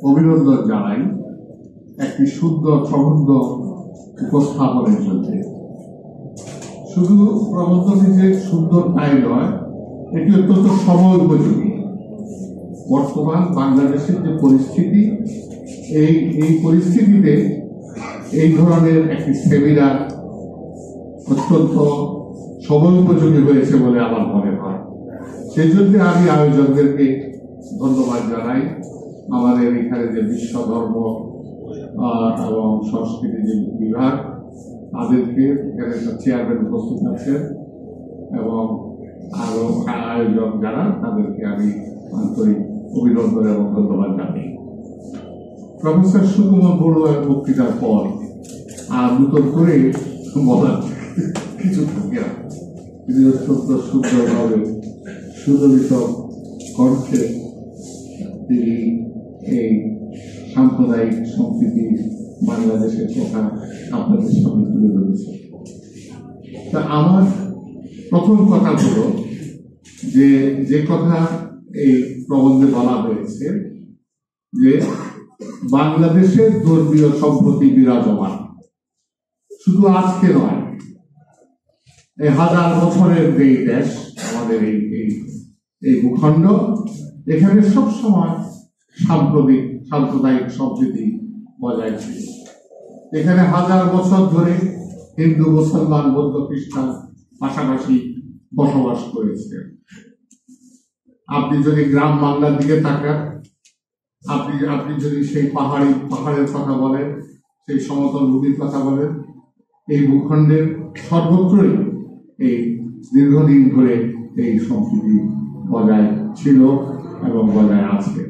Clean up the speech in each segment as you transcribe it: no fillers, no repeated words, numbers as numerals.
অভিনন্দন জানাই একটি সুন্দর প্রবন্ধ উপস্থাপনের জন্য। শুধু প্রবন্ধটি যে সুন্দর তাই নয়, এটি অত্যন্ত সময় উপযোগী। বর্তমান বাংলাদেশের যে পরিস্থিতি, এই পরিস্থিতিতে এই ধরনের একটি সেমিনার অত্যন্ত সময় উপযোগী হয়েছে বলে আমার মনে হয়। সেই জন্য আমি আয়োজকদেরকে ধন্যবাদ জানাই। আমাদের এখানে যে বিশ্ব ধর্ম এবং সংস্কৃতি যে বিভাগ, তাদেরকে এখানে চেয়ারম্যান উপস্থিত আছেন এবং আরো আয়োজক যারা, তাদেরকে আমি আন্তরিক অভিনন্দন এবং ধন্যবাদ জানাই। প্রফেসর সুকুমার বড়ুয়ার বক্তৃতার পর আর নতুন করে বলার কিছু থাকে না। তিনি অত্যন্ত সুন্দরভাবে সুললিত কণ্ঠে তিনি এই সাম্প্রদায়িক সম্প্রীতি বাংলাদেশের কথা আপনাদের সামনে তুলে ধরেছে। তা আমার প্রথম কথা হলো যে কথা এই প্রবন্ধে বলা হয়েছে যে বাংলাদেশের ধর্মীয় সম্প্রীতি বিরাজমান, শুধু আজকে নয়, এই হাজার বছরের যে দেশ আমাদের এই ভূখণ্ড, এখানে সবসময় সাম্প্রদায়িক সম্প্রীতি বজায় ছিল। এখানে হাজার বছর ধরে হিন্দু, মুসলমান, বৌদ্ধ, খ্রিস্টান পাশাপাশি বসবাস করেছে। আপনি যদি গ্রাম বাংলার দিকে তাকান, আপনি যদি সেই পাহাড়ের কথা বলেন, সেই সমতল ভূমির কথা বলেন, এই ভূখণ্ডের সর্বত্রই এই দীর্ঘদিন ধরে এই সম্প্রীতি বজায় ছিল এবং বজায় আছে।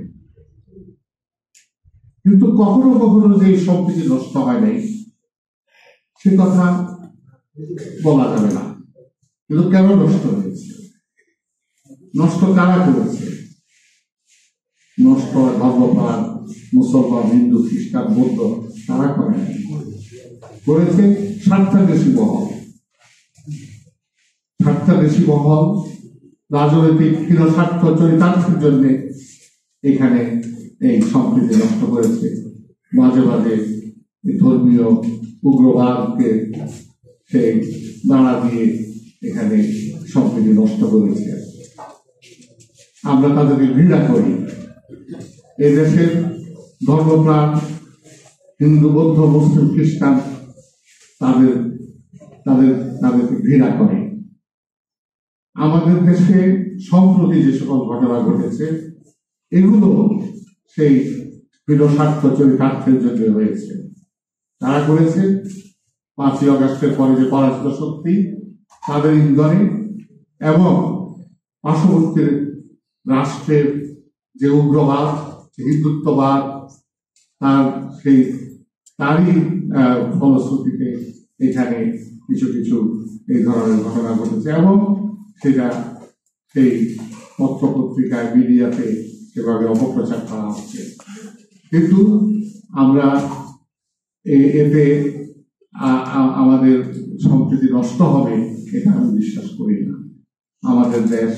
কিন্তু কখনো কখনো যে সম্প্রীতি নষ্ট হয় নাই, সে কথা বলা যাবে না। কিন্তু কেন নষ্ট হয়েছে, নষ্ট কারা করেছে? নষ্ট ধর্মপ্রাণ মুসলমান, হিন্দু, খ্রিস্টান, বৌদ্ধ, তারা করেছে স্বার্থান্বেষী মহল। স্বার্থান্বেষী মহল রাজনৈতিক স্বার্থ চরিতার্থের জন্য এখানে এই সম্প্রীতি নষ্ট করেছে। মাঝে মাঝে ধর্মীয় উগ্রবাদকে সেই নাড়া দিয়ে এখানে সম্প্রীতি নষ্ট করেছে। আমরা তাদেরকে ঘৃণা করি। এই দেশের ধর্মপ্রাণ হিন্দু, বৌদ্ধ, মুসলিম, খ্রিস্টান তাদেরকে ঘৃণা করে। আমাদের দেশে সম্প্রতি যে সকল ঘটনা ঘটেছে, এগুলো সেই স্বার্থ চরিতার্থের জন্য হয়েছে। তারা করেছে 5ই আগস্টের পরে যে পরাজিত শক্তি, তাদের ইন্ধনে এবং পার্শ্ববর্তী রাষ্ট্রের যে উগ্রবাদ, হিন্দুত্ববাদ, তারই ফলশ্রুতিতে এখানে কিছু কিছু এই ধরনের ঘটনা ঘটেছে এবং সেটা সেই পত্র পত্রিকায়, মিডিয়াতে সেভাবে অপপ্রচার করা হচ্ছে। কিন্তু আমরা এতে আমাদের সম্প্রীতি নষ্ট হবে এটা আমি বিশ্বাস করি না। আমাদের দেশ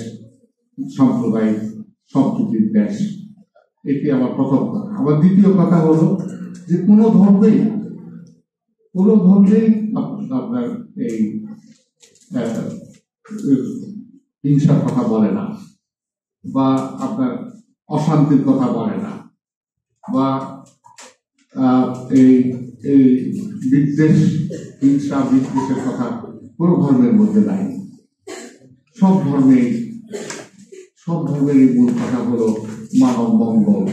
সাম্প্রদায়িক সম্প্রীতির দেশ, এটি আমার প্রথম কথা। আমার দ্বিতীয় কথা হলো যে কোনো ধর্মেই আপনার এই হিংসার কথা বলে না, বা আপনার অশান্তির কথা বলে না, বা এই বিদ্বেষ, হিংসা, বিদ্বেষের কথা কোনো ধর্মের মধ্যে নাই। সব ধর্মের মূল কথা হলো মানব মঙ্গল,